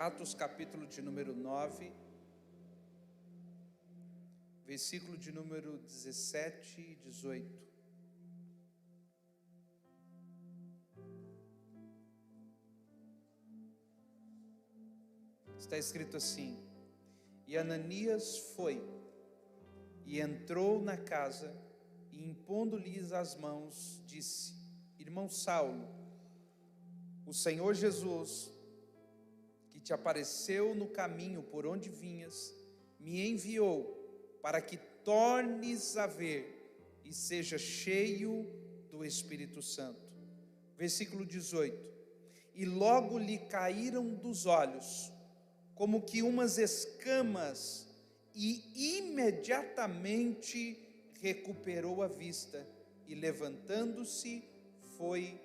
Atos capítulo de número 9, versículo de número 17 e 18. Está escrito assim: e Ananias foi e entrou na casa e, impondo-lhes as mãos, disse: irmão Saulo, o Senhor Jesus, que te apareceu no caminho por onde vinhas, me enviou para que tornes a ver e seja cheio do Espírito Santo. Versículo 18: e logo lhe caíram dos olhos como que umas escamas, e imediatamente recuperou a vista, e levantando-se foi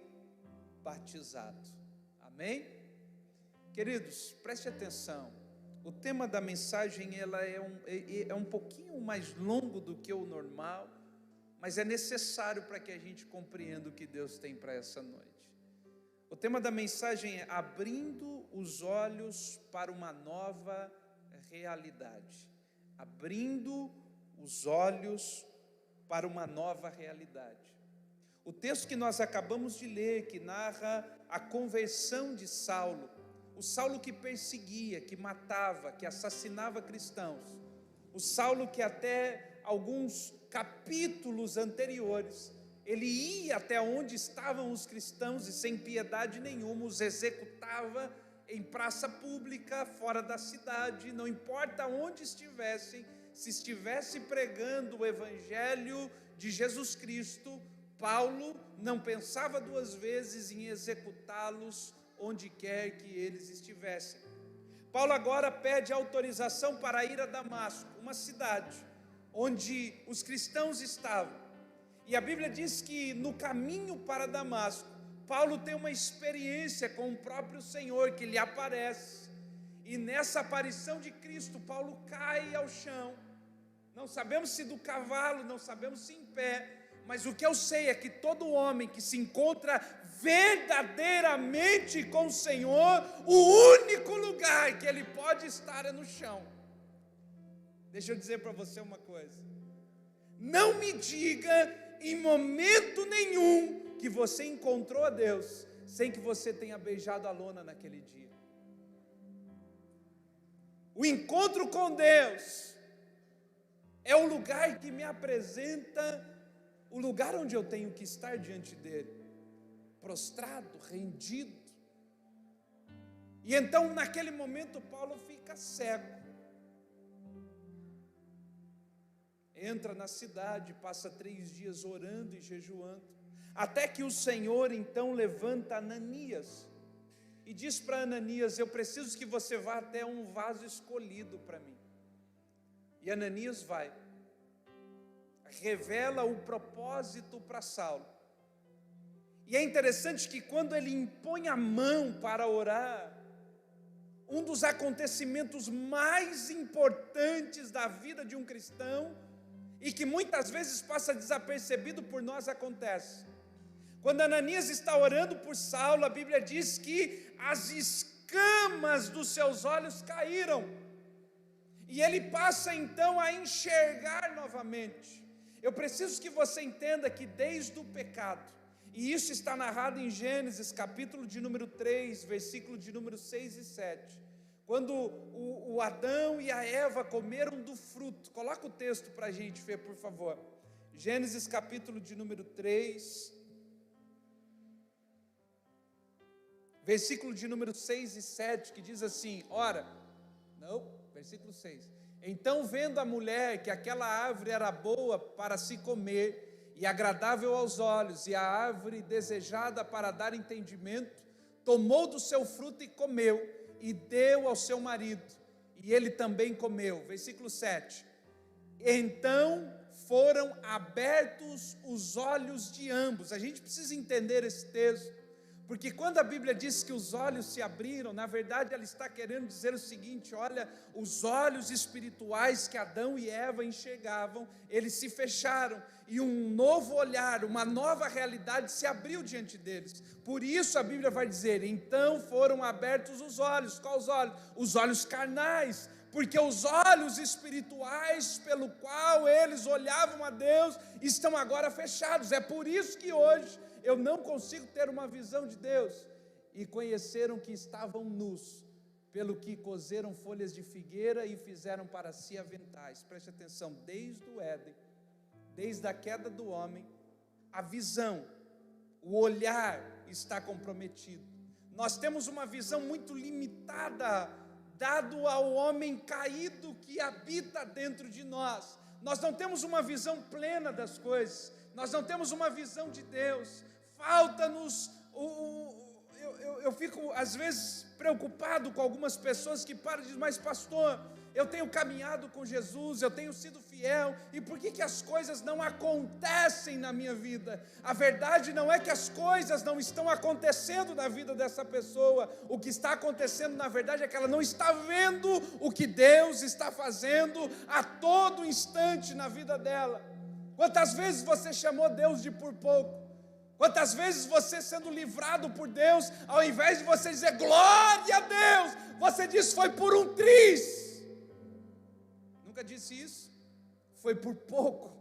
batizado. Amém? Queridos, preste atenção. O tema da mensagem ela é um pouquinho mais longo do que o normal, mas é necessário para que a gente compreenda o que Deus tem para essa noite. O tema da mensagem é abrindo os olhos para uma nova realidade. Abrindo os olhos para uma nova realidade. O texto que nós acabamos de ler, que narra a conversão de Saulo, o Saulo que perseguia, que matava, que assassinava cristãos, o Saulo que até alguns capítulos anteriores, ele ia até onde estavam os cristãos e sem piedade nenhuma os executava em praça pública, fora da cidade, não importa onde estivessem, se estivesse pregando o evangelho de Jesus Cristo, Paulo não pensava duas vezes em executá-los onde quer que eles estivessem. Paulo agora pede autorização para ir a Damasco, uma cidade onde os cristãos estavam. E a Bíblia diz que no caminho para Damasco, Paulo tem uma experiência com o próprio Senhor que lhe aparece. E nessa aparição de Cristo, Paulo cai ao chão. Não sabemos se do cavalo, não sabemos se em pé, mas o que eu sei é que todo homem que se encontra verdadeiramente com o Senhor, o único lugar que ele pode estar é no chão. Deixa eu dizer para você uma coisa: não me diga em momento nenhum que você encontrou a Deus sem que você tenha beijado a lona naquele dia. O encontro com Deus é o lugar que me apresenta o lugar onde eu tenho que estar diante dele, prostrado, rendido. E então naquele momento Paulo fica cego. Entra na cidade, passa 3 dias orando e jejuando, até que o Senhor então levanta Ananias e diz para Ananias: eu preciso que você vá até um vaso escolhido para mim. E Ananias vai, revela o propósito para Saulo. E é interessante que quando ele impõe a mão para orar, um dos acontecimentos mais importantes da vida de um cristão, e que muitas vezes passa desapercebido por nós, acontece. Quando Ananias está orando por Saulo, a Bíblia diz que as escamas dos seus olhos caíram, e ele passa então a enxergar novamente. Eu preciso que você entenda que desde o pecado, e isso está narrado em Gênesis capítulo de número 3, versículo de número 6 e 7, quando o Adão e a Eva comeram do fruto. Coloca o texto para a gente ver, por favor. Gênesis capítulo de número 3, versículo de número 6 e 7, que diz assim: versículo 6. Então, vendo a mulher que aquela árvore era boa para se comer, e agradável aos olhos, e a árvore desejada para dar entendimento, tomou do seu fruto e comeu, e deu ao seu marido, e ele também comeu. Versículo 7. Então foram abertos os olhos de ambos. A gente precisa entender esse texto, Porque quando a Bíblia diz que os olhos se abriram, na verdade ela está querendo dizer o seguinte: olha, os olhos espirituais que Adão e Eva enxergavam, eles se fecharam, e um novo olhar, uma nova realidade se abriu diante deles. Por isso a Bíblia vai dizer: então foram abertos os olhos. Quais os olhos? Os olhos carnais, porque os olhos espirituais pelo qual eles olhavam a Deus estão agora fechados. É por isso que hoje eu não consigo ter uma visão de Deus. E conheceram que estavam nus, pelo que coseram folhas de figueira e fizeram para si aventais. Preste atenção, desde o Éden, desde a queda do homem, a visão, o olhar está comprometido. Nós temos uma visão muito limitada, dado ao homem caído que habita dentro de nós. Nós não temos uma visão plena das coisas, nós não temos uma visão de Deus. Falta-nos, eu fico às vezes preocupado com algumas pessoas que param e dizem: mas pastor, eu tenho caminhado com Jesus, eu tenho sido fiel, e por que as coisas não acontecem na minha vida? A verdade não é que as coisas não estão acontecendo na vida dessa pessoa. O que está acontecendo na verdade é que ela não está vendo o que Deus está fazendo a todo instante na vida dela. Quantas vezes você chamou Deus de por pouco? Quantas vezes você, sendo livrado por Deus, ao invés de você dizer glória a Deus, você diz: foi por um triz? Nunca disse isso? Foi por pouco,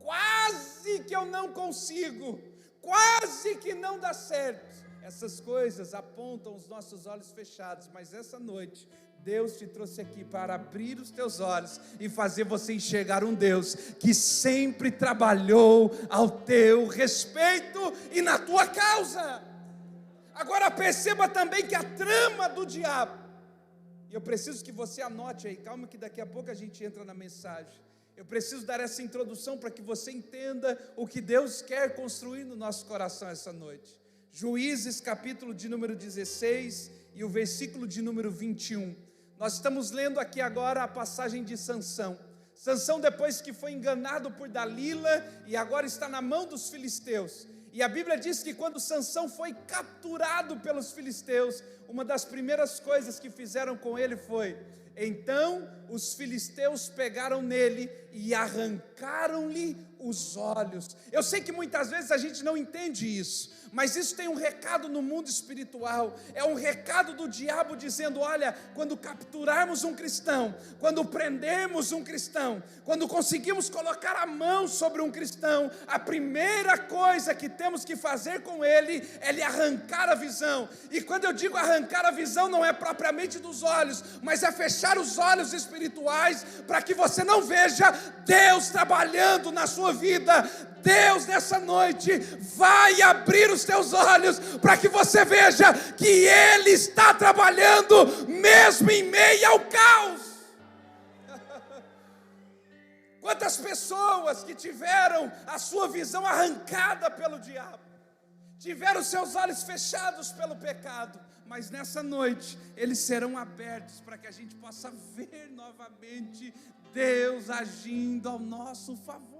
quase que eu não consigo, quase que não dá certo. Essas coisas apontam os nossos olhos fechados, mas essa noite Deus te trouxe aqui para abrir os teus olhos e fazer você enxergar um Deus que sempre trabalhou ao teu respeito e na tua causa. Agora perceba também que a trama do diabo, e eu preciso que você anote aí, calma que daqui a pouco a gente entra na mensagem. Eu preciso dar essa introdução para que você entenda o que Deus quer construir no nosso coração essa noite. Juízes capítulo de número 16 e o versículo de número 21. Nós estamos lendo aqui agora a passagem de Sansão. Sansão, depois que foi enganado por Dalila e agora está na mão dos filisteus. E a Bíblia diz que quando Sansão foi capturado pelos filisteus, uma das primeiras coisas que fizeram com ele foi: então os filisteus pegaram nele e arrancaram-lhe os olhos. Eu sei que muitas vezes a gente não entende isso, mas isso tem um recado no mundo espiritual. É um recado do diabo dizendo: olha, quando capturarmos um cristão, quando prendermos um cristão, quando conseguimos colocar a mão sobre um cristão, a primeira coisa que temos que fazer com ele é lhe arrancar a visão. E quando eu digo arrancar a visão, não é propriamente dos olhos, mas é fechar os olhos espirituais para que você não veja Deus trabalhando na sua vida. Deus nessa noite vai abrir os teus olhos para que você veja que Ele está trabalhando mesmo em meio ao caos. Quantas pessoas que tiveram a sua visão arrancada pelo diabo, tiveram seus olhos fechados pelo pecado, mas nessa noite eles serão abertos para que a gente possa ver novamente Deus agindo ao nosso favor.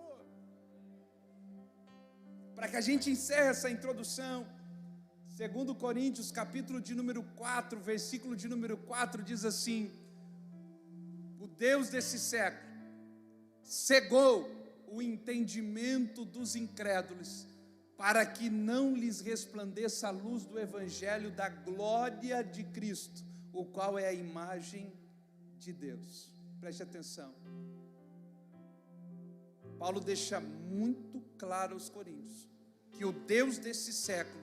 Para que a gente encerre essa introdução, 2 Coríntios capítulo de número 4, versículo de número 4 diz assim: o Deus desse século cegou o entendimento dos incrédulos, para que não lhes resplandeça a luz do evangelho da glória de Cristo, o qual é a imagem de Deus. Preste atenção. Paulo deixa muito claro aos coríntios que o Deus desse século,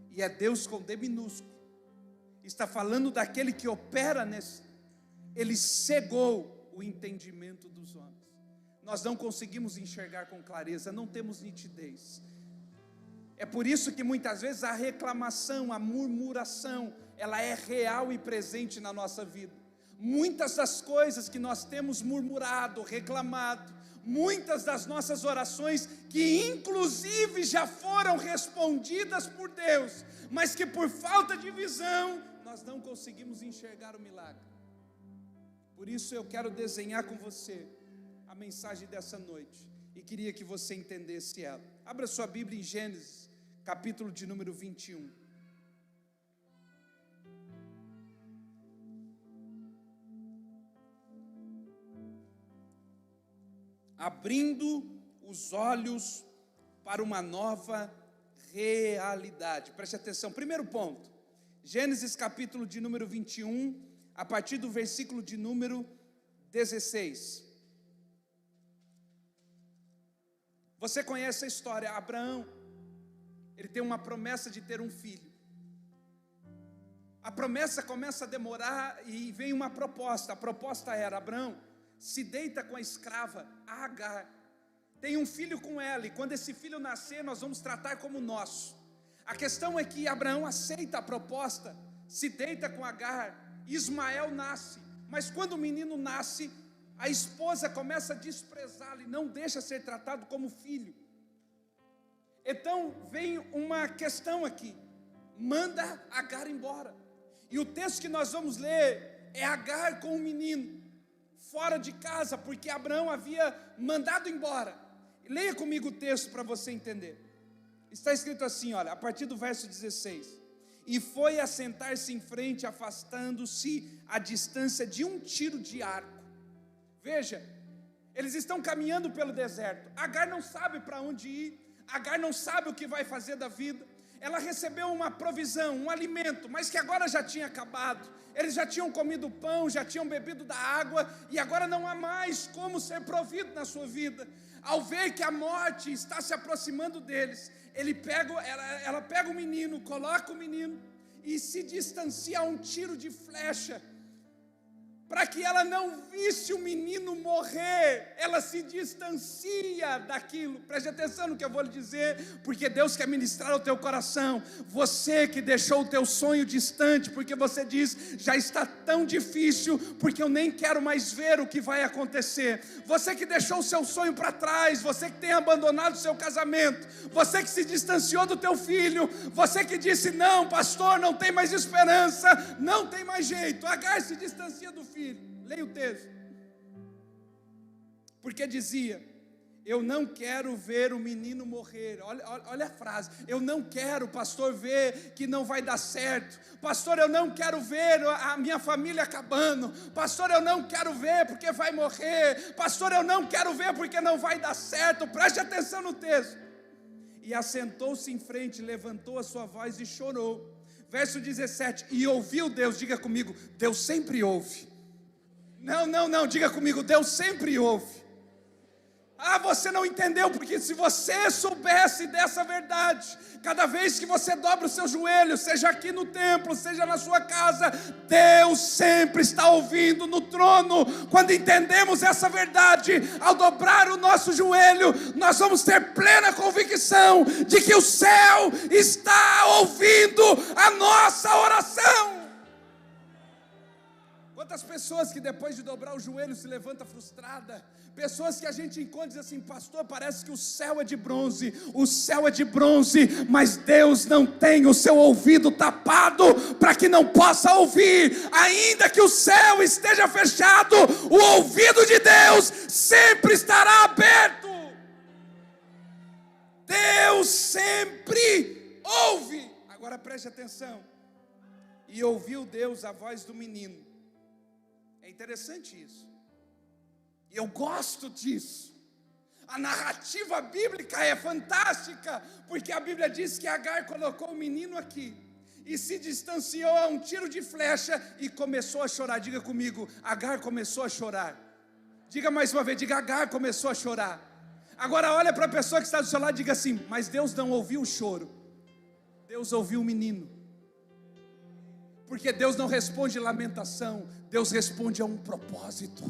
e é Deus com D minúsculo, está falando daquele que opera nesse, ele cegou o entendimento dos homens. Nós não conseguimos enxergar com clareza, não temos nitidez. É por isso que muitas vezes a reclamação, a murmuração, ela é real e presente na nossa vida. Muitas das coisas que nós temos murmurado, reclamado, muitas das nossas orações que inclusive já foram respondidas por Deus, mas que por falta de visão nós não conseguimos enxergar o milagre. Por isso eu quero desenhar com você a mensagem dessa noite e queria que você entendesse ela. Abra sua Bíblia em Gênesis capítulo de número 21. abrindo os olhos para uma nova realidade. Preste atenção, primeiro ponto, Gênesis capítulo de número 21, a partir do versículo de número 16. Você conhece a história, Abraão, ele tem uma promessa de ter um filho. A promessa começa a demorar e vem uma proposta. A proposta era: Abraão, se deita com a escrava Agar, tem um filho com ela, e quando esse filho nascer, nós vamos tratar como nosso. A questão é que Abraão aceita a proposta, se deita com Agar, Ismael nasce, mas quando o menino nasce, a esposa começa a desprezá-lo e não deixa ser tratado como filho. Então vem uma questão aqui: manda Agar embora. E o texto que nós vamos ler é Agar com o menino, fora de casa, porque Abraão havia mandado embora. Leia comigo o texto para você entender. Está escrito assim, olha, a partir do verso 16: e foi assentar-se em frente, afastando-se a distância de um tiro de arco. Veja, eles estão caminhando pelo deserto. Agar não sabe para onde ir, Agar não sabe o que vai fazer da vida. Ela recebeu uma provisão, um alimento, mas que agora já tinha acabado. Eles já tinham comido pão, já tinham bebido da água, e agora não há mais como ser provido na sua vida. Ao ver que a morte está se aproximando deles, ela pega o menino, coloca o menino e se distancia a um tiro de flecha, para que ela não visse o menino morrer. Ela se distancia daquilo. Preste atenção no que eu vou lhe dizer, porque Deus quer ministrar ao teu coração. Você que deixou o teu sonho distante, porque você diz: já está tão difícil, porque eu nem quero mais ver o que vai acontecer. Você que deixou o seu sonho para trás, você que tem abandonado o seu casamento, você que se distanciou do teu filho, você que disse: não, pastor, não tem mais esperança, não tem mais jeito. Agar se distancia do filho. Leia o texto. Porque dizia: eu não quero ver o menino morrer. Olha a frase: eu não quero, pastor, ver que não vai dar certo. Pastor, eu não quero ver a minha família acabando. Pastor, eu não quero ver porque vai morrer. Pastor, eu não quero ver porque não vai dar certo. Preste atenção no texto. E assentou-se em frente, levantou a sua voz e chorou. Verso 17: e ouviu Deus. Diga comigo: Deus sempre ouve. Não, diga comigo: Deus sempre ouve. Ah, você não entendeu, porque se você soubesse dessa verdade, cada vez que você dobra o seu joelho, seja aqui no templo, seja na sua casa, Deus sempre está ouvindo no trono. Quando entendemos essa verdade, ao dobrar o nosso joelho, nós vamos ter plena convicção de que o céu está ouvindo a nossa oração. Quantas pessoas que depois de dobrar o joelho se levanta frustrada, pessoas que a gente encontra e diz assim: pastor, parece que o céu é de bronze, mas Deus não tem o seu ouvido tapado para que não possa ouvir. Ainda que o céu esteja fechado, o ouvido de Deus sempre estará aberto. Deus sempre ouve. Agora preste atenção: e ouviu Deus a voz do menino. É interessante isso, e eu gosto disso. A narrativa bíblica é fantástica, porque a Bíblia diz que Agar colocou o menino aqui e se distanciou a um tiro de flecha e começou a chorar. Diga comigo: Agar começou a chorar. Diga mais uma vez: diga, Agar começou a chorar. Agora olha para a pessoa que está do seu lado e diga assim: mas Deus não ouviu o choro, Deus ouviu o menino. Porque Deus não responde lamentação, Deus responde a um propósito.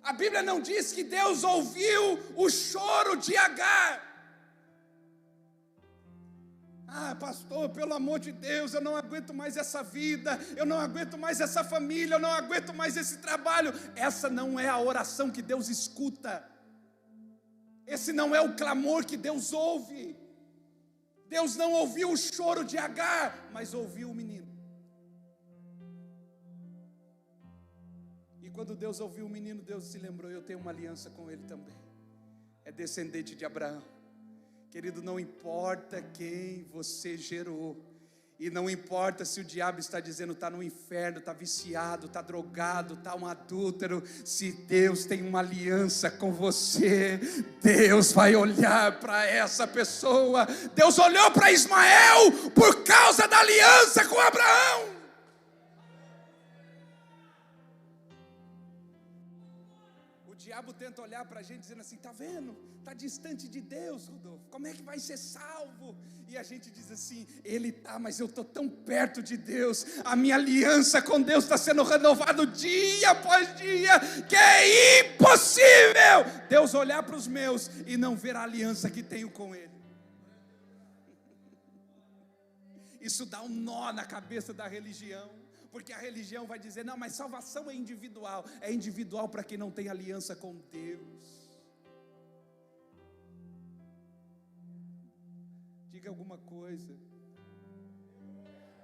A Bíblia não diz que Deus ouviu o choro de Agar. Ah, pastor, pelo amor de Deus, eu não aguento mais essa vida, eu não aguento mais essa família, eu não aguento mais esse trabalho. Essa não é a oração que Deus escuta. Esse não é o clamor que Deus ouve. Deus não ouviu o choro de Agar, mas ouviu o menino. E quando Deus ouviu o menino, Deus se lembrou: eu tenho uma aliança com ele também. É descendente de Abraão. Querido, não importa quem você gerou, E não importa se o diabo está dizendo está no inferno, está viciado, está drogado, está um adúltero. Se Deus tem uma aliança com você, Deus vai olhar para essa pessoa. Deus olhou para Ismael por causa da aliança com Abraão. O diabo tenta olhar para a gente dizendo assim, está vendo? Está distante de Deus, Rodolfo, como é que vai ser salvo? E a gente diz assim, ele está, mas eu estou tão perto de Deus, a minha aliança com Deus está sendo renovada dia após dia, que é impossível Deus olhar para os meus e não ver a aliança que tenho com Ele. Isso dá um nó na cabeça da religião, porque a religião vai dizer, não, mas salvação é individual para quem não tem aliança com Deus. Diga alguma coisa,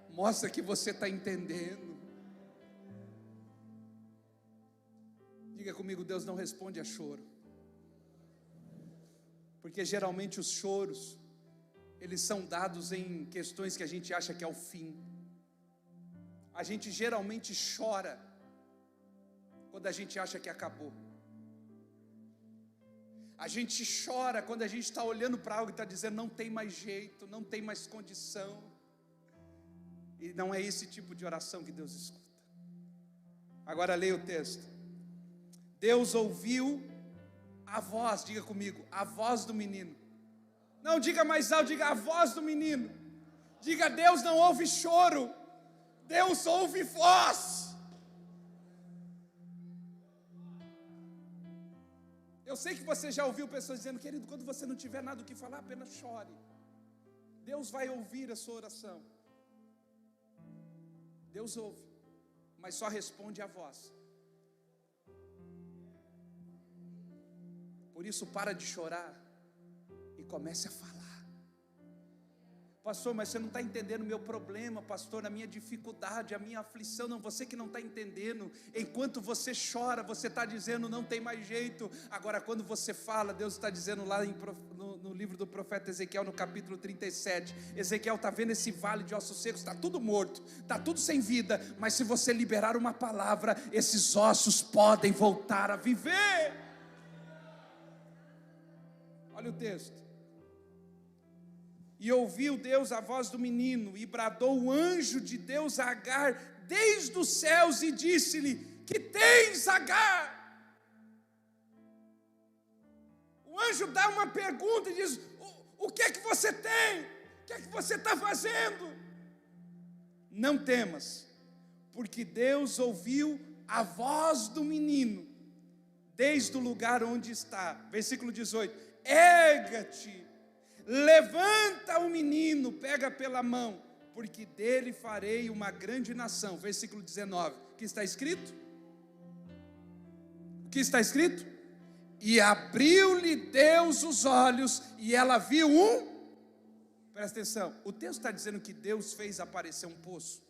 mostra que você está entendendo. Diga comigo, Deus não responde a choro, porque geralmente os choros, eles são dados em questões que a gente acha que é o fim. A gente geralmente chora quando a gente acha que acabou. A gente chora quando a gente está olhando para algo e está dizendo não tem mais jeito, não tem mais condição. E não é esse tipo de oração que Deus escuta. Agora leia o texto. Deus ouviu a voz, diga comigo, a voz do menino. Não diga mais alto, diga a voz do menino. Diga, Deus não ouve choro, Deus ouve voz. Eu sei que você já ouviu pessoas dizendo, querido, quando você não tiver nada o que falar, apenas chore. Deus vai ouvir a sua oração. Deus ouve, mas só responde a voz. Por isso para de chorar e comece a falar. Pastor, mas você não está entendendo o meu problema, pastor, a minha dificuldade, a minha aflição. Não, você que não está entendendo. Enquanto você chora, você está dizendo não tem mais jeito. Agora quando você fala, Deus está dizendo lá no livro do profeta Ezequiel, no capítulo 37, Ezequiel está vendo esse vale de ossos secos, está tudo morto, está tudo sem vida, mas se você liberar uma palavra, esses ossos podem voltar a viver. Olha o texto. E ouviu Deus a voz do menino, e bradou o anjo de Deus a Agar desde os céus, e disse-lhe, que tens, Agar? O anjo dá uma pergunta e diz, o que é que você tem? O que é que você está fazendo? Não temas, porque Deus ouviu a voz do menino, desde o lugar onde está. Versículo 18, erga-te, levanta o menino, pega pela mão, porque dele farei uma grande nação. Versículo 19, o que está escrito? O que está escrito? E abriu-lhe Deus os olhos, e ela viu presta atenção, o texto está dizendo que Deus fez aparecer um poço.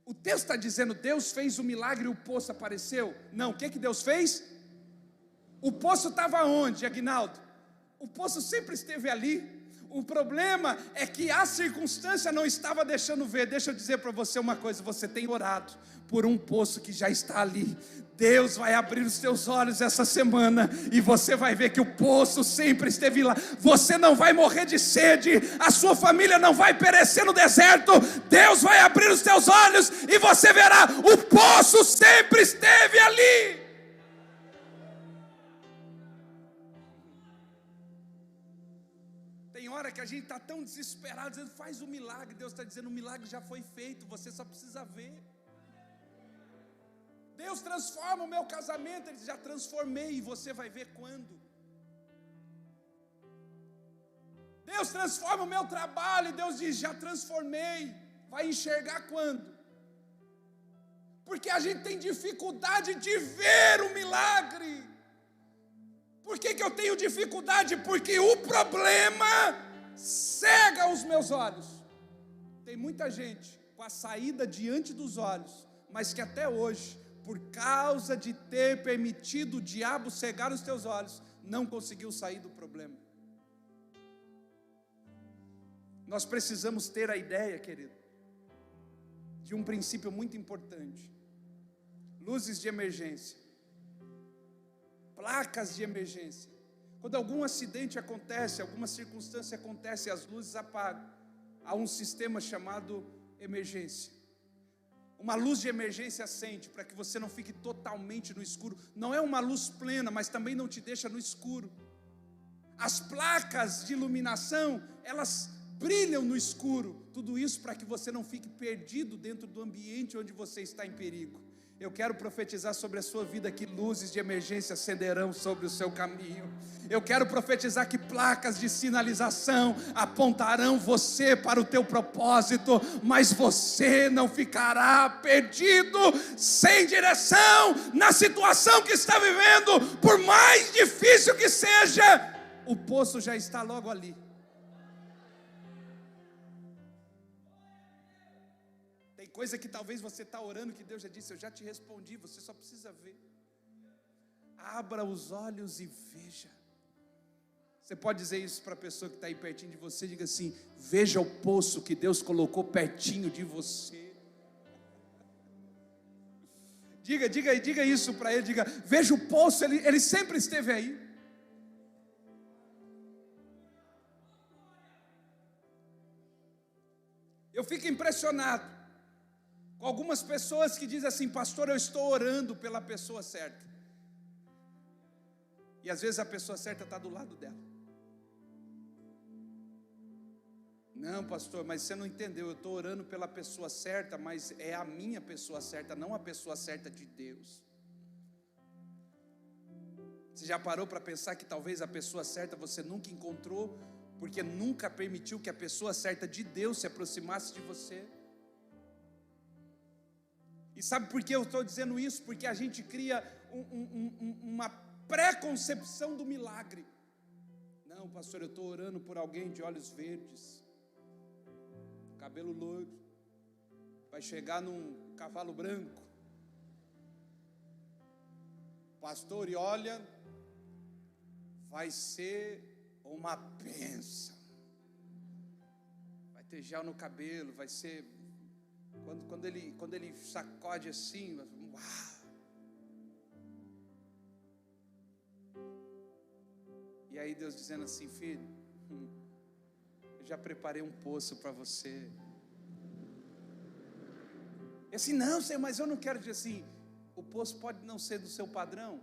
O texto está dizendo, Deus fez o milagre e o poço apareceu? Não, o que Deus fez? O poço estava onde, Aguinaldo? O poço sempre esteve ali. O problema é que a circunstância não estava deixando ver. Deixa eu dizer para você uma coisa, você tem orado por um poço que já está ali. Deus vai abrir os teus olhos essa semana e você vai ver que o poço sempre esteve lá. Você não vai morrer de sede, a sua família não vai perecer no deserto. Deus vai abrir os teus olhos e você verá, o poço sempre esteve ali. Tem hora que a gente está tão desesperado, dizendo, faz o milagre. Deus está dizendo, o milagre já foi feito, você só precisa ver. Deus transforma o meu casamento, Ele diz, já transformei, e você vai ver quando. Deus transforma o meu trabalho, e Deus diz, já transformei, vai enxergar quando? Porque a gente tem dificuldade de ver o milagre. Por que eu tenho dificuldade? Porque o problema cega os meus olhos. Tem muita gente com a saída diante dos olhos, mas que até hoje, por causa de ter permitido o diabo cegar os teus olhos, não conseguiu sair do problema. Nós precisamos ter a ideia, querido, de um princípio muito importante. Luzes de emergência, placas de emergência. Quando algum acidente acontece, alguma circunstância acontece e as luzes apagam, há um sistema chamado emergência. Uma luz de emergência acende para que você não fique totalmente no escuro. Não é uma luz plena, mas também não te deixa no escuro. As placas de iluminação, elas brilham no escuro. Tudo isso para que você não fique perdido dentro do ambiente onde você está em perigo. Eu quero profetizar sobre a sua vida que luzes de emergência acenderão sobre o seu caminho. Eu quero profetizar que placas de sinalização apontarão você para o teu propósito, mas você não ficará perdido, sem direção, na situação que está vivendo, por mais difícil que seja, o poço já está logo ali. Coisa que talvez você está orando, que Deus já disse, eu já te respondi, você só precisa ver. Abra os olhos e veja. Você pode dizer isso para a pessoa que está aí pertinho de você, diga assim, veja o poço que Deus colocou pertinho de você. Diga isso para ele, diga, veja o poço, ele sempre esteve aí. Eu fico impressionado com algumas pessoas que dizem assim, pastor, eu estou orando pela pessoa certa. E às vezes a pessoa certa está do lado dela. Não, pastor, mas você não entendeu, eu estou orando pela pessoa certa, mas é a minha pessoa certa, não a pessoa certa de Deus. Você já parou para pensar que talvez a pessoa certa você nunca encontrou, porque nunca permitiu que a pessoa certa de Deus se aproximasse de você? E sabe por que eu estou dizendo isso? Porque a gente cria uma pré-concepção do milagre. Não, pastor, eu estou orando por alguém de olhos verdes, cabelo loiro, vai chegar num cavalo branco. Pastor, e olha, vai ser uma bênção. Vai ter gel no cabelo, vai ser... Quando ele sacode assim, uau! E aí Deus dizendo assim, filho, eu já preparei um poço para você. E assim, não, Senhor, mas eu não quero dizer assim, o poço pode não ser do seu padrão,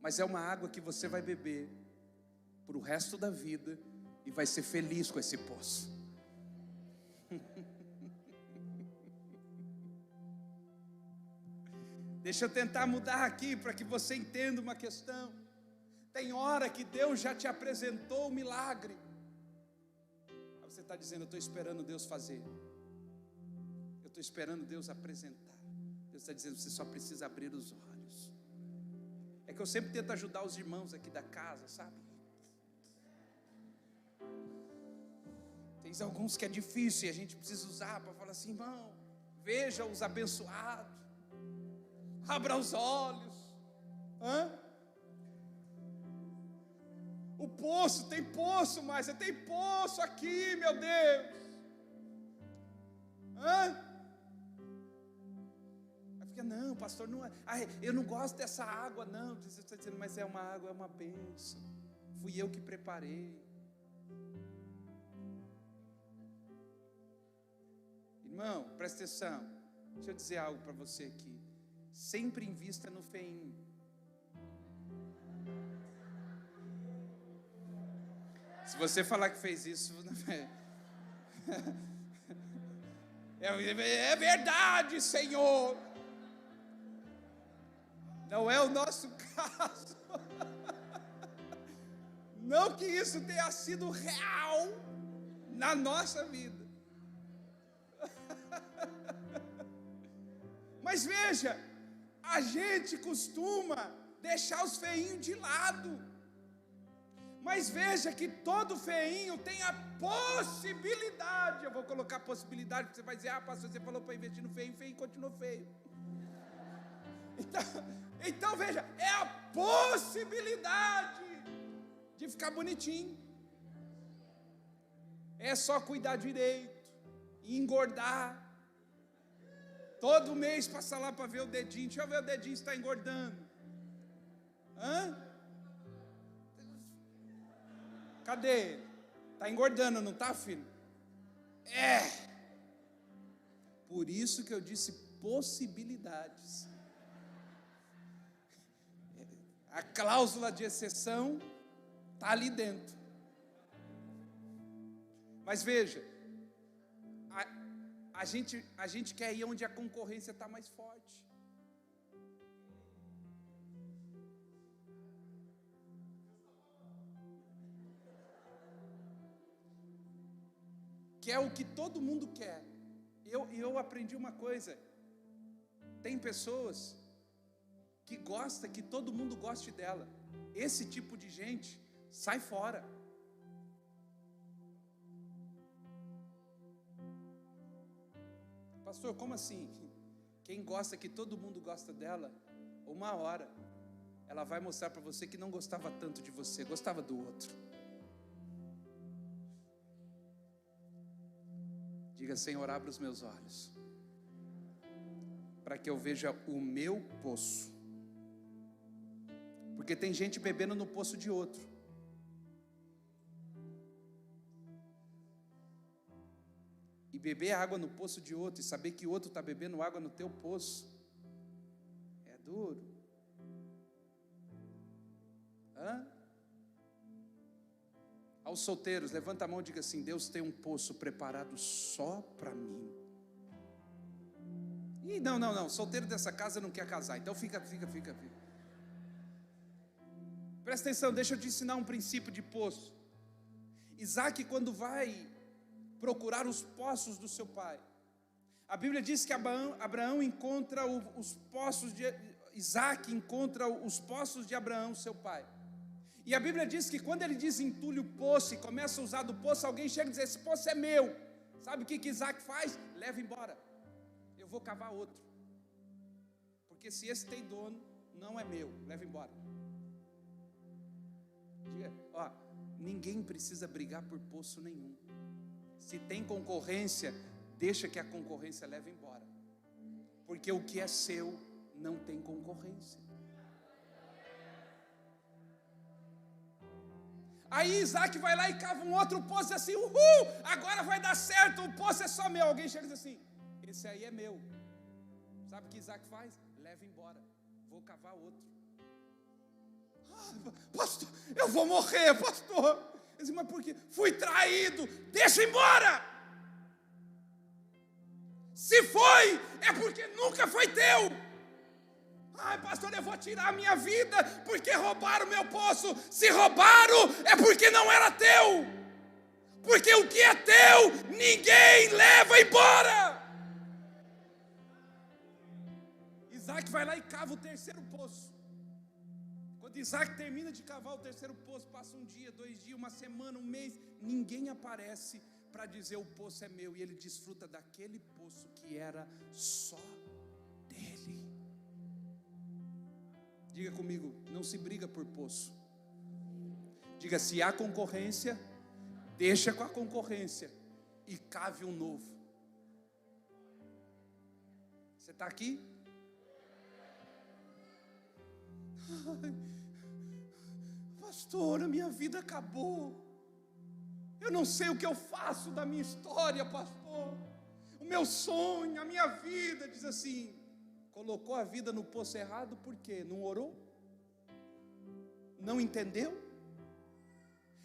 mas é uma água que você vai beber para o resto da vida e vai ser feliz com esse poço. Deixa eu tentar mudar aqui para que você entenda uma questão. Tem hora que Deus já te apresentou o milagre. Aí você está dizendo, eu estou esperando Deus fazer. Eu estou esperando Deus apresentar. Deus está dizendo, você só precisa abrir os olhos. É que eu sempre tento ajudar os irmãos aqui da casa, sabe? Tem alguns que é difícil e a gente precisa usar para falar assim, irmão, veja os abençoados. Abra os olhos. O poço, tem poço, mas tem poço aqui, meu Deus. Aí fica, não, pastor, não é. Eu não gosto dessa água, não. Você está dizendo, mas é uma água, é uma bênção. Fui eu que preparei. Irmão, presta atenção. Deixa eu dizer algo para você aqui. Sempre invista no feinho. Se você falar que fez isso, é verdade, Senhor. Não é o nosso caso. Não que isso tenha sido real na nossa vida. Mas veja, a gente costuma deixar os feinhos de lado. Mas veja que todo feinho tem a possibilidade. Eu vou colocar possibilidade, porque você vai dizer, pastor, você falou para investir no feinho, feinho continua feio. Então veja, é a possibilidade de ficar bonitinho. É só cuidar direito e engordar. Todo mês passa lá para ver o dedinho. Deixa eu ver o dedinho se está engordando. Hã? Cadê ele? Está engordando, não está, filho? É. Por isso que eu disse possibilidades. A cláusula de exceção está ali dentro. Mas veja, a gente quer ir onde a concorrência está mais forte. Que é o que todo mundo quer. Eu aprendi uma coisa. Tem pessoas que gostam que todo mundo goste dela. Esse tipo de gente sai fora. Pastor, como assim? Quem gosta que todo mundo gosta dela, uma hora ela vai mostrar para você que não gostava tanto de você, gostava do outro. Diga: Senhor, abra os meus olhos para que eu veja o meu poço. Porque tem gente bebendo no poço de outro. E beber água no poço de outro e saber que o outro está bebendo água no teu poço é duro. Aos solteiros, levanta a mão e diga assim: Deus tem um poço preparado só para mim. E não, solteiro dessa casa não quer casar, então fica. Presta atenção, deixa eu te ensinar um princípio de poço. Isaac, quando vai procurar os poços do seu pai, a Bíblia diz que Abraão encontra os poços de Isaac, encontra os poços de Abraão, seu pai. E a Bíblia diz que quando ele desentulha o poço e começa a usar do poço, alguém chega e diz: esse poço é meu. Sabe o que Isaac faz? Leva embora. Eu vou cavar outro. Porque se esse tem dono, não é meu. Leva embora. Diga, ninguém precisa brigar por poço nenhum. Se tem concorrência, deixa que a concorrência leve embora. Porque o que é seu não tem concorrência. Aí Isaac vai lá e cava um outro poço assim: uhul, agora vai dar certo, o poço é só meu. Alguém chega e diz assim: esse aí é meu. Sabe o que Isaac faz? Leva embora, vou cavar outro. Pastor, eu vou morrer, pastor. Eu disse: mas por quê? Fui traído, deixa embora. Se foi, é porque nunca foi teu. Ai, pastor, eu vou tirar a minha vida porque roubaram meu poço. Se roubaram, é porque não era teu. Porque o que é teu, ninguém leva embora. Isaac vai lá e cava o terceiro poço. Quando Isaac termina de cavar o terceiro poço, passa um dia, 2 dias, uma semana, um mês, ninguém aparece para dizer: o poço é meu. E ele desfruta daquele poço que era só dele. Diga comigo: não se briga por poço. Diga: se há concorrência, deixa com a concorrência e cave um novo. Você está aqui? Ai, pastor, a minha vida acabou. Eu não sei o que eu faço da minha história, pastor. O meu sonho, a minha vida. Diz assim: colocou a vida no poço errado por quê? Não orou? Não entendeu?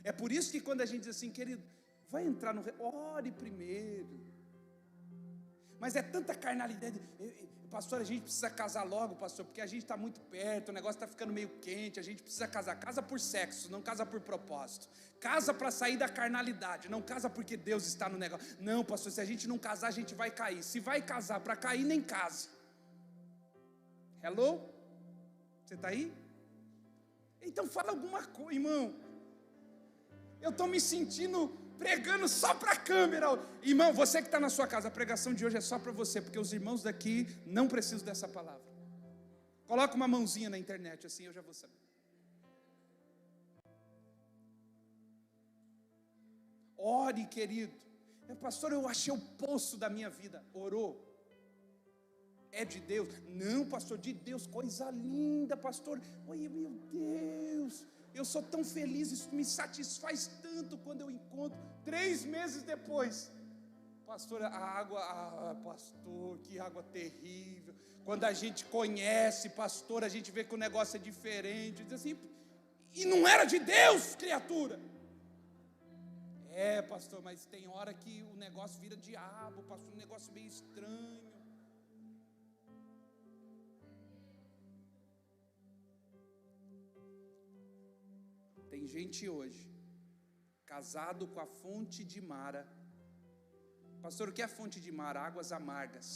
É por isso que quando a gente diz assim: querido, vai entrar no... ore primeiro. Mas é tanta carnalidade. Pastor, a gente precisa casar logo, pastor, porque a gente está muito perto, o negócio está ficando meio quente, a gente precisa casar. Casa por sexo, não casa por propósito. Casa para sair da carnalidade, não casa porque Deus está no negócio. Não, pastor, se a gente não casar, a gente vai cair. Se vai casar para cair, nem case. Hello? Você está aí? Então fala alguma coisa, irmão. Eu estou me sentindo pregando só para a câmera. Irmão, você que está na sua casa, a pregação de hoje é só para você, porque os irmãos daqui não precisam dessa palavra. Coloca uma mãozinha na internet, assim eu já vou saber. Ore, querido. Pastor, eu achei o poço da minha vida. Orou? é de Deus. Não, pastor, de Deus, coisa linda, pastor. Oi, meu Deus, eu sou tão feliz, isso me satisfaz tanto quando eu encontro. 3 meses depois, pastor, a água, pastor, que água terrível. Quando a gente conhece, pastor, a gente vê que o negócio é diferente. Diz assim, e não era de Deus, criatura. É, pastor, mas tem hora que o negócio vira diabo, pastor, um negócio meio estranho. Tem gente hoje, casado com a fonte de Mara. Pastor, o que é a fonte de Mara? Águas amargas.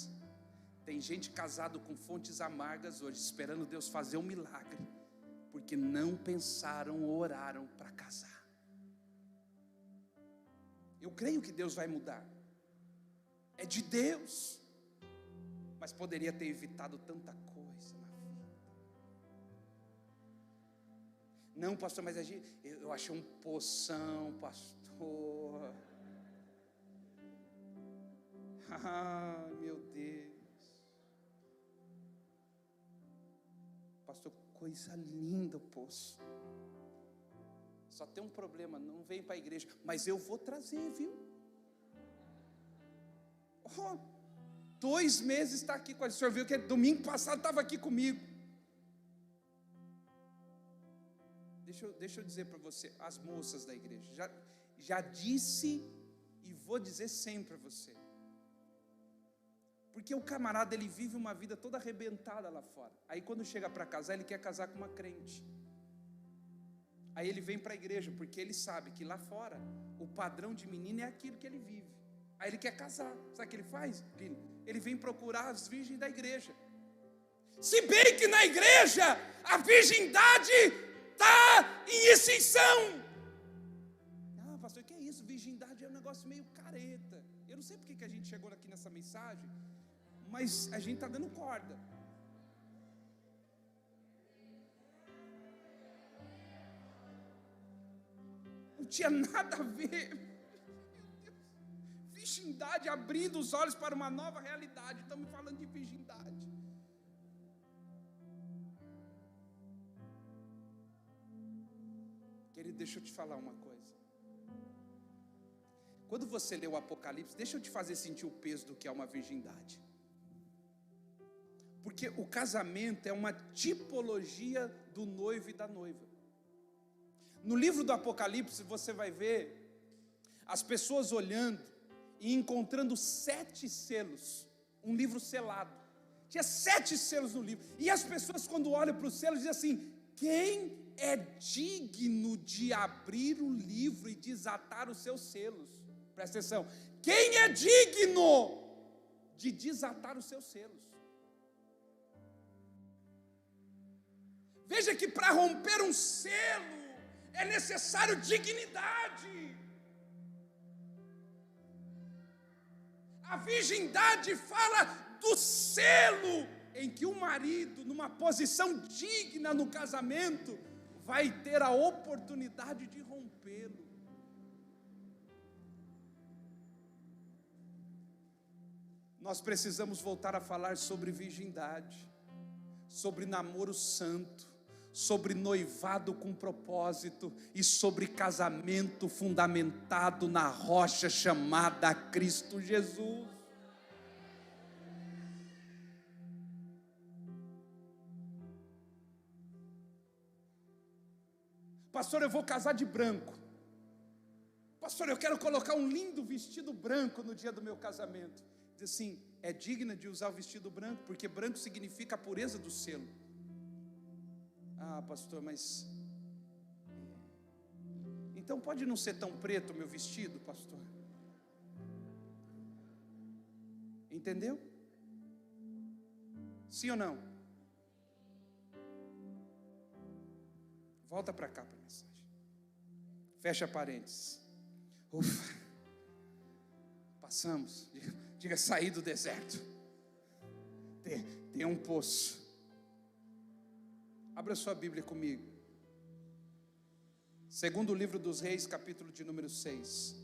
Tem gente casado com fontes amargas hoje, esperando Deus fazer um milagre, porque não pensaram ou oraram para casar. Eu creio que Deus vai mudar, é de Deus, mas poderia ter evitado tanta coisa na vida. Não, pastor, mas eu achei um poção, pastor. Ah, meu Deus. Pastor, coisa linda o poço. Só tem um problema, não vem para a igreja, mas eu vou trazer, viu? 2 meses está aqui com o senhor, viu que domingo passado estava aqui comigo. Deixa eu dizer para você, as moças da igreja, já disse e vou dizer sempre para você. Porque o camarada, ele vive uma vida toda arrebentada lá fora. Aí quando chega para casar, ele quer casar com uma crente. Aí ele vem para a igreja, porque ele sabe que lá fora o padrão de menino é aquilo que ele vive. Aí ele quer casar. Sabe o que ele faz? Ele vem procurar as virgens da igreja. Se bem que na igreja a virgindade está em extinção. Ah, pastor, o que é isso? Virgindade é um negócio meio careta. Eu não sei porque que a gente chegou aqui nessa mensagem, mas a gente está dando corda. Não tinha nada a ver. Virgindade, abrindo os olhos para uma nova realidade. Estamos falando de virgindade. Querido, deixa eu te falar uma coisa. Quando você lê o Apocalipse, deixa eu te fazer sentir o peso do que é uma virgindade. Porque o casamento é uma tipologia do noivo e da noiva. No livro do Apocalipse você vai ver as pessoas olhando e encontrando 7 selos, um livro selado. Tinha 7 selos no livro. E as pessoas, quando olham para os selos, dizem assim: quem é digno de abrir o livro e desatar os seus selos? Presta atenção. Quem é digno de desatar os seus selos? Veja que para romper um selo é necessário dignidade. A virgindade fala do selo em que o marido, numa posição digna no casamento, vai ter a oportunidade de rompê-lo. Nós precisamos voltar a falar sobre virgindade, sobre namoro santo, sobre noivado com propósito e sobre casamento fundamentado na rocha chamada Cristo Jesus. Pastor, eu vou casar de branco. Pastor, eu quero colocar um lindo vestido branco no dia do meu casamento. Diz assim: é digna de usar o vestido branco, porque branco significa a pureza do selo. Ah, pastor, mas então pode não ser tão preto o meu vestido, pastor? Entendeu? Sim ou não? Volta para cá para a mensagem. Fecha parênteses. Ufa. Passamos. Diga, sair do deserto. Tem um poço. Abra sua Bíblia comigo. Segundo livro dos Reis, capítulo de número 6.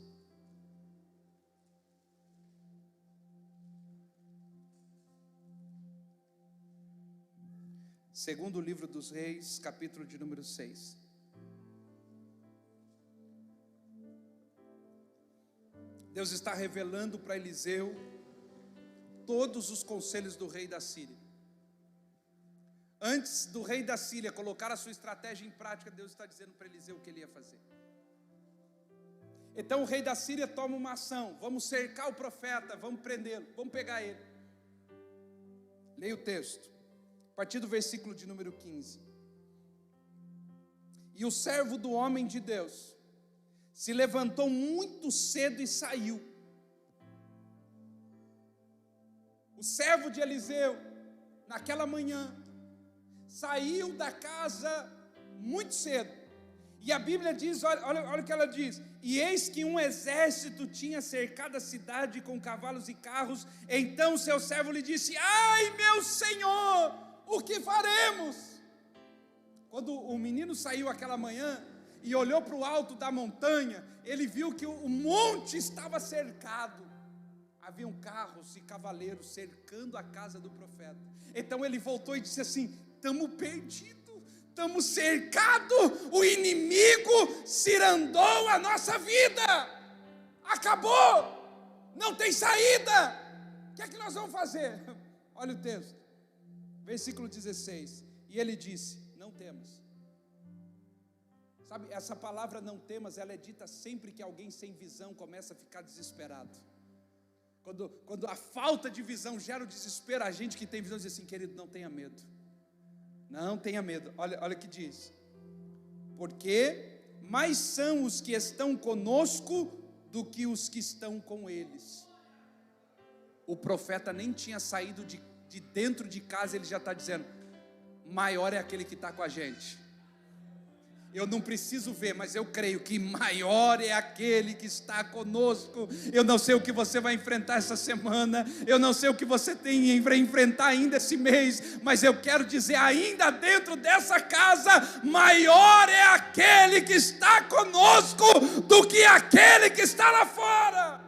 Segundo livro dos Reis, capítulo de número 6. Deus está revelando para Eliseu todos os conselhos do rei da Síria. Antes do rei da Síria colocar a sua estratégia em prática, Deus está dizendo para Eliseu o que ele ia fazer. Então o rei da Síria toma uma ação: vamos cercar o profeta, vamos prendê-lo, vamos pegar ele. Leia o texto, a partir do versículo de número 15. E o servo do homem de Deus se levantou muito cedo e saiu. O servo de Eliseu, naquela manhã, saiu da casa muito cedo. E a Bíblia diz, olha o que ela diz: e eis que um exército tinha cercado a cidade com cavalos e carros. Então o seu servo lhe disse: ai, meu senhor, o que faremos? Quando o menino saiu aquela manhã e olhou para o alto da montanha, ele viu que o monte estava cercado. Haviam carros e cavaleiros cercando a casa do profeta. Então ele voltou e disse assim: estamos perdidos, estamos cercados, o inimigo cirandou a nossa vida, acabou, não tem saída, o que é que nós vamos fazer? Olha o texto, versículo 16, e ele disse: não temas. Sabe, essa palavra não temas, ela é dita sempre que alguém sem visão começa a ficar desesperado. Quando a falta de visão gera o desespero, a gente que tem visão diz assim: querido, não tenha medo. Não tenha medo. Olha o que diz: porque mais são os que estão conosco do que os que estão com eles. O profeta nem tinha saído de dentro de casa, ele já está dizendo: maior é aquele que está com a gente. Eu não preciso ver, mas eu creio que maior é aquele que está conosco. Eu não sei o que você vai enfrentar essa semana, eu não sei o que você tem para enfrentar ainda esse mês, mas eu quero dizer, ainda dentro dessa casa, maior é aquele que está conosco do que aquele que está lá fora.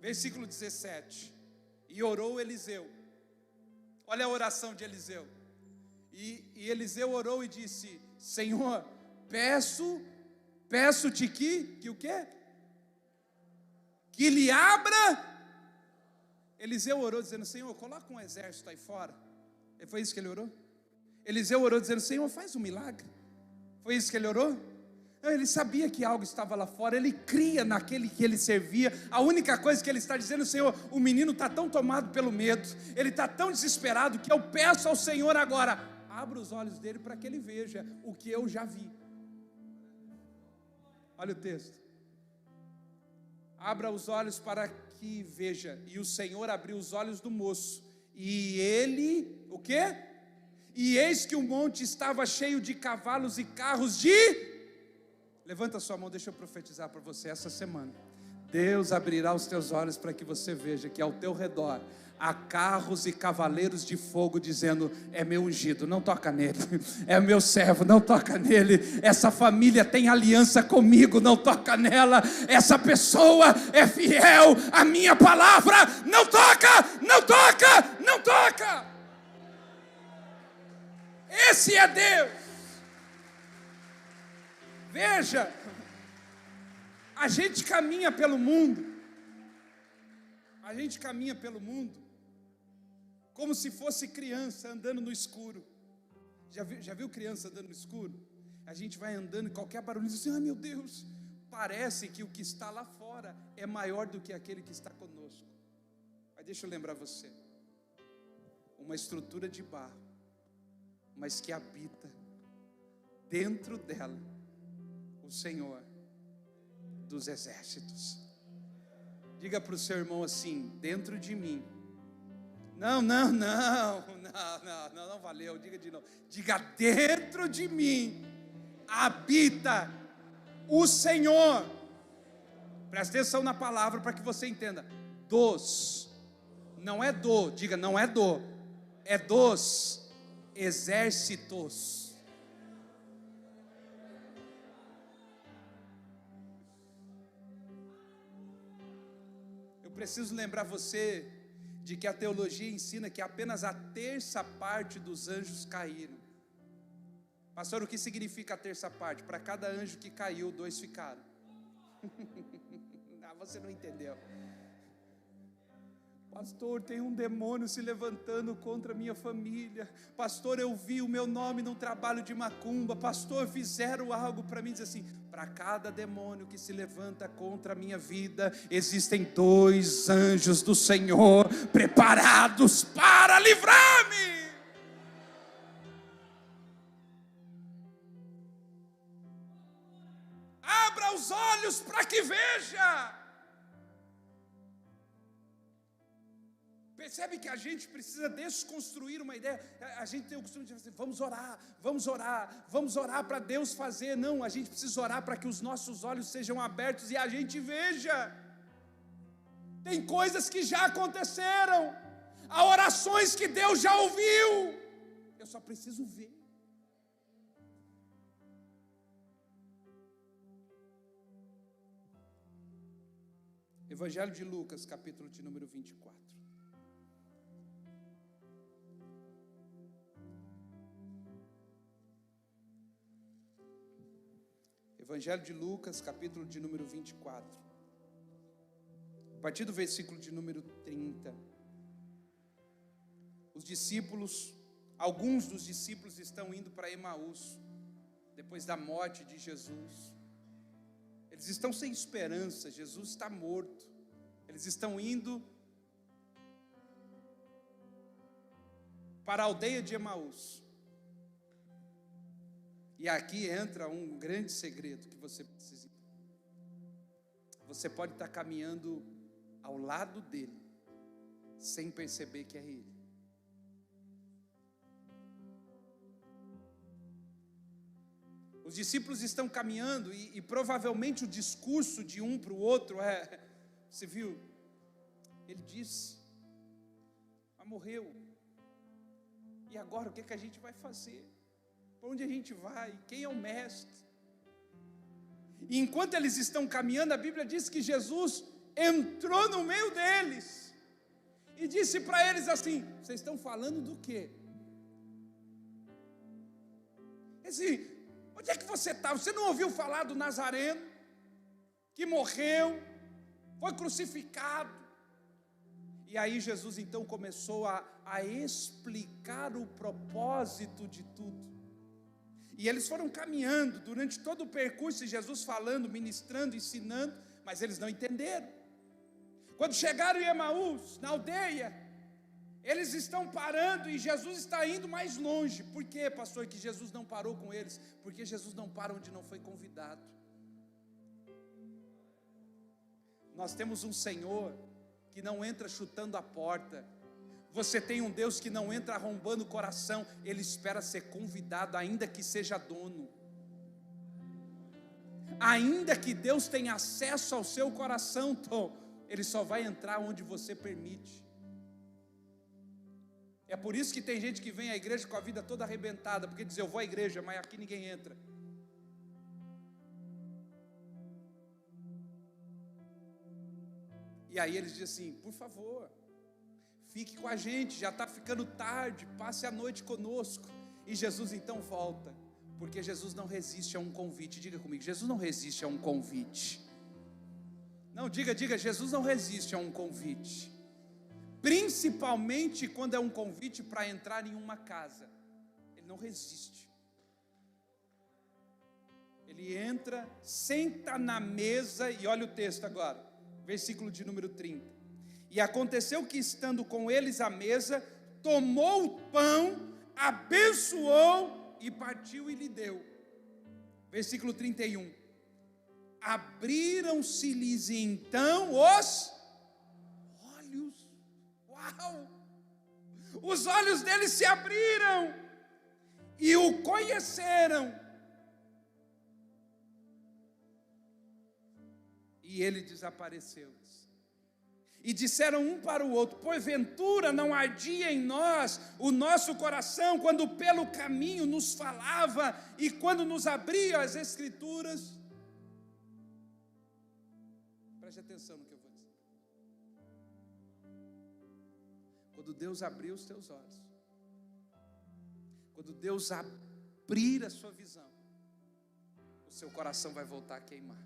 Versículo 17. E orou Eliseu. Olha a oração de Eliseu. E Eliseu orou e disse: Senhor, peço-te que o quê? Que lhe abra. Eliseu orou dizendo: Senhor, coloca um exército aí fora. Foi isso que ele orou? Eliseu orou dizendo: Senhor, faz um milagre. Foi isso que ele orou? Não, ele sabia que algo estava lá fora, ele cria naquele que ele servia. A única coisa que ele está dizendo: Senhor, o menino está tão tomado pelo medo, ele está tão desesperado, que eu peço ao Senhor agora, abra os olhos dele para que ele veja o que eu já vi. Olha o texto: abra os olhos para que veja. E o Senhor abriu os olhos do moço, e ele, o quê? E eis que o monte estava cheio de cavalos e carros de... Levanta sua mão, deixa eu profetizar para você essa semana. Deus abrirá os teus olhos para que você veja que ao teu redor há carros e cavaleiros de fogo dizendo: é meu ungido, não toca nele. É meu servo, não toca nele. Essa família tem aliança comigo, não toca nela. Essa pessoa é fiel à minha palavra, não toca, não toca, não toca. Esse é Deus. Veja, a gente caminha pelo mundo, como se fosse criança andando no escuro. Já viu criança andando no escuro? A gente vai andando e qualquer barulho diz assim: ai meu Deus, parece que o que está lá fora é maior do que aquele que está conosco. Mas deixa eu lembrar você, uma estrutura de barro, mas que habita dentro dela o Senhor dos exércitos. Diga para o seu irmão assim: dentro de mim. Não valeu, diga de novo. Diga: dentro de mim habita o Senhor. Presta atenção na palavra para que você entenda. Não é do, diga, não é do, é dos exércitos. Preciso lembrar você de que a teologia ensina que apenas a terça parte dos anjos caíram. Pastor, o que significa a terça parte? Para cada anjo que caiu, 2 ficaram. Você não entendeu. Pastor, tem um demônio se levantando contra a minha família. Pastor, eu vi o meu nome num trabalho de macumba. Pastor, fizeram algo para mim. Diz assim: para cada demônio que se levanta contra a minha vida, existem 2 anjos do Senhor preparados para livrar-me. Abra os olhos para que veja. Percebe que a gente precisa desconstruir uma ideia. A gente tem o costume de dizer: vamos orar para Deus fazer. Não, a gente precisa orar para que os nossos olhos sejam abertos e a gente veja. Tem coisas que já aconteceram, há orações que Deus já ouviu, eu só preciso ver. Evangelho de Lucas, capítulo de número 24. Evangelho de Lucas, capítulo de número 24. A partir do versículo de número 30. Alguns dos discípulos estão indo para Emaús, depois da morte de Jesus. Eles estão sem esperança, Jesus está morto. Eles estão indo para a aldeia de Emaús. E aqui entra um grande segredo que você precisa entender. Você pode estar caminhando ao lado dele, sem perceber que é ele. Os discípulos estão caminhando e provavelmente o discurso de um para o outro você viu? Ele disse: mas morreu. E agora o que a gente vai fazer? Para onde a gente vai? Quem é o mestre? E enquanto eles estão caminhando, a Bíblia diz que Jesus entrou no meio deles e disse para eles assim: vocês estão falando do quê? Assim, onde é que você está? Você não ouviu falar do Nazareno, que morreu, foi crucificado? E aí Jesus então começou a explicar o propósito de tudo. E eles foram caminhando durante todo o percurso, Jesus falando, ministrando, ensinando, mas eles não entenderam. Quando chegaram em Emaús, na aldeia, eles estão parando e Jesus está indo mais longe. Por quê, pastor, que Jesus não parou com eles? Porque Jesus não para onde não foi convidado. Nós temos um Senhor que não entra chutando a porta. Você tem um Deus que não entra arrombando o coração. Ele espera ser convidado, ainda que seja dono. Ainda que Deus tenha acesso ao seu coração, Tom, Ele só vai entrar onde você permite. É por isso que tem gente que vem à igreja com a vida toda arrebentada, porque diz: eu vou à igreja, mas aqui ninguém entra. E aí eles dizem assim: por favor, fique com a gente, já está ficando tarde, passe a noite conosco. E Jesus então volta, porque Jesus não resiste a um convite. Diga comigo: Jesus não resiste a um convite. Não, diga, Jesus não resiste a um convite. Principalmente quando é um convite para entrar em uma casa. Ele não resiste. Ele entra, senta na mesa, e olha o texto agora, versículo de número 30. E aconteceu que, estando com eles à mesa, tomou o pão, abençoou e partiu e lhe deu. Versículo 31. Abriram-se-lhes então os olhos. Uau! Os olhos deles se abriram e o conheceram. E ele desapareceu. E disseram um para o outro: porventura não ardia em nós o nosso coração, quando pelo caminho nos falava e quando nos abria as Escrituras? Preste atenção no que eu vou dizer. Quando Deus abrir os teus olhos, quando Deus abrir a sua visão, o seu coração vai voltar a queimar.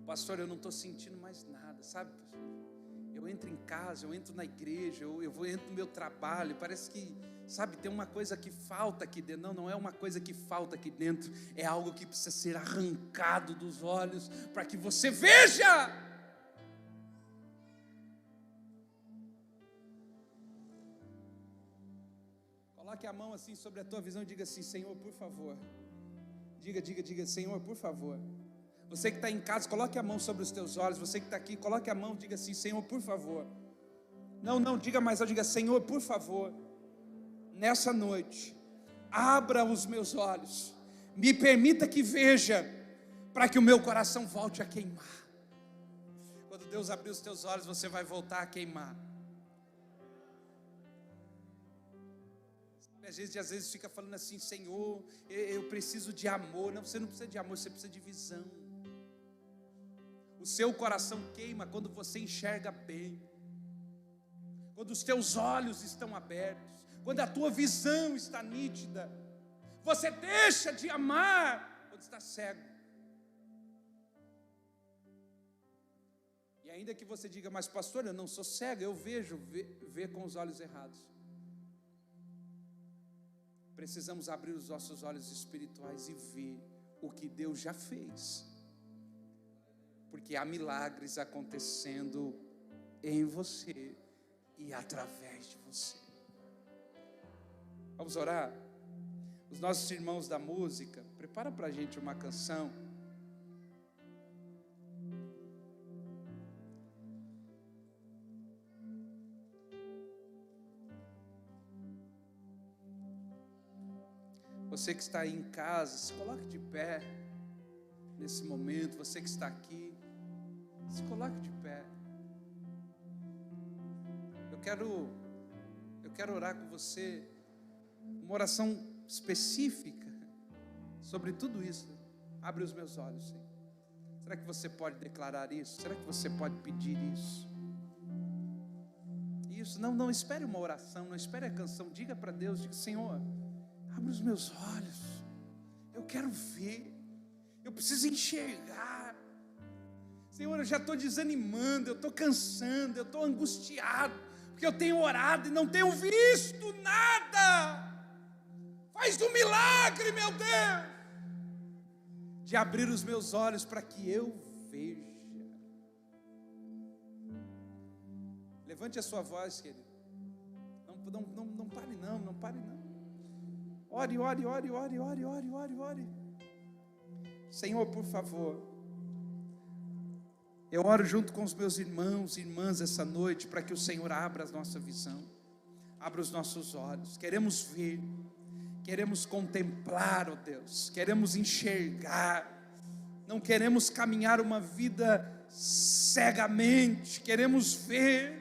Pastor, eu não estou sentindo mais nada, sabe? Eu entro em casa, eu entro na igreja, eu entro no meu trabalho, parece que, sabe, tem uma coisa que falta aqui dentro. Não é uma coisa que falta aqui dentro, é algo que precisa ser arrancado dos olhos, para que você veja. Coloque a mão assim sobre a tua visão e diga assim: Senhor, por favor. Diga, Senhor, por favor. Você que está em casa, coloque a mão sobre os teus olhos. Você que está aqui, coloque a mão, diga assim: Senhor, por favor. Não, diga mais, diga: Senhor, por favor, nessa noite, abra os meus olhos, me permita que veja, para que o meu coração volte a queimar. Quando Deus abrir os teus olhos, você vai voltar a queimar. Às vezes fica falando assim: Senhor, eu preciso de amor. Não, você não precisa de amor, você precisa de visão. O seu coração queima quando você enxerga bem, quando os teus olhos estão abertos, quando a tua visão está nítida. Você deixa de amar quando está cego. E ainda que você diga: mas pastor, eu não sou cego, eu vejo, ver com os olhos errados. Precisamos abrir os nossos olhos espirituais e ver o que Deus já fez, porque há milagres acontecendo em você e através de você. Vamos orar? Os nossos irmãos da música, prepara para a gente uma canção. Você que está aí em casa, se coloque de pé nesse momento. Você que está aqui, se coloque de pé. Eu quero orar com você uma oração específica sobre tudo isso. Abre os meus olhos, Senhor. Será que você pode declarar isso? Será que você pode pedir isso? Isso, não espere uma oração, não espere a canção. Diga para Deus, diga: Senhor, abre os meus olhos, eu quero ver, eu preciso enxergar. Senhor, eu já estou desanimando, eu estou cansando, eu estou angustiado, porque eu tenho orado e não tenho visto nada. Faz um milagre, meu Deus, de abrir os meus olhos para que eu veja. Levante a sua voz, querido. Não pare não. Ore. Senhor, por favor, eu oro junto com os meus irmãos e irmãs essa noite, para que o Senhor abra a nossa visão, abra os nossos olhos. Queremos ver, queremos contemplar, ó Deus, queremos enxergar, não queremos caminhar uma vida cegamente, queremos ver.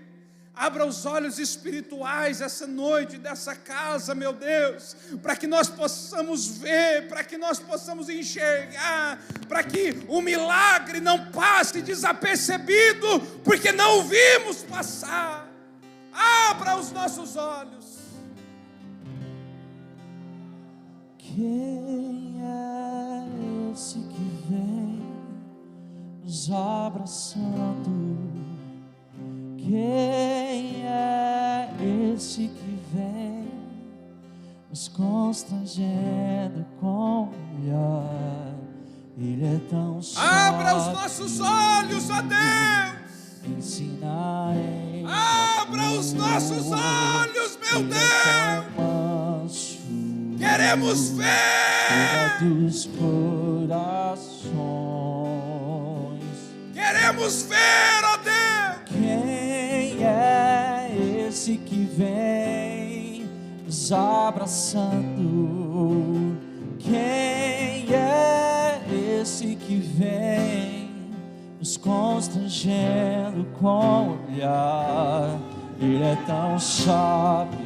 Abra os olhos espirituais essa noite dessa casa, meu Deus, para que nós possamos ver, para que nós possamos enxergar, para que o milagre não passe desapercebido, porque não o vimos passar. Abra os nossos olhos. Quem é esse que vem nos abraçando? Quem é esse que vem nos constrangendo com o olhar? Ele é tão suave. Abra os nossos olhos, ó Deus. Ensina em Abra os nossos olhos, meu Deus. Queremos ver. Dos corações. Queremos ver, ó Deus. Quem é esse que vem nos abraçando? Quem é esse que vem nos constrangendo com o olhar? Ele é tão sábio,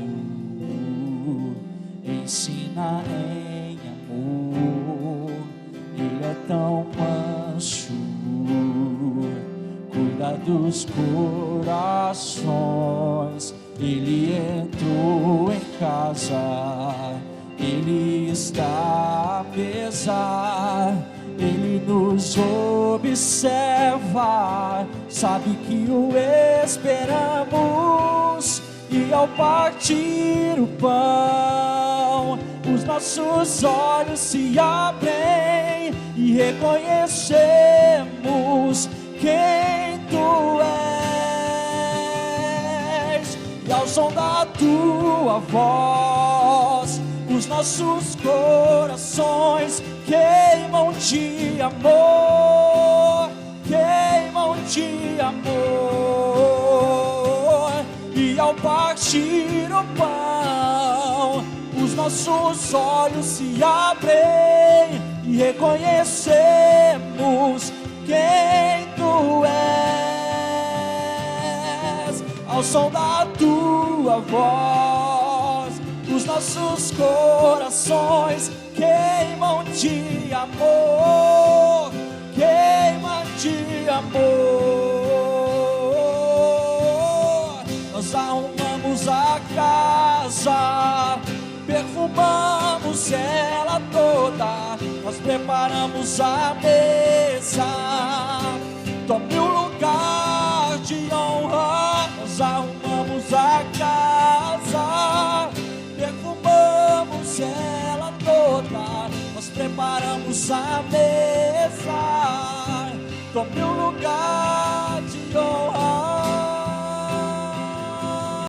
ensina em amor. Ele é tão manso, cuida cuida dos corações. Ele entrou em casa, Ele está à mesa, Ele nos observa, sabe que o esperamos. E ao partir o pão, os nossos olhos se abrem e reconhecemos quem Tu és. E ao som da Tua voz, os nossos corações queimam de amor, queimam de amor. E ao partir o pão, os nossos olhos se abrem e reconhecemos quem Tu és. Ao som da Tua voz, os nossos corações queimam de amor, queimam de amor. Nós arrumamos a casa, perfumamos ela toda, nós preparamos a mesa. Tome o lugar de honra. Nós arrumamos a casa, perfumamos ela toda, nós preparamos a mesa. Tome o lugar de honra.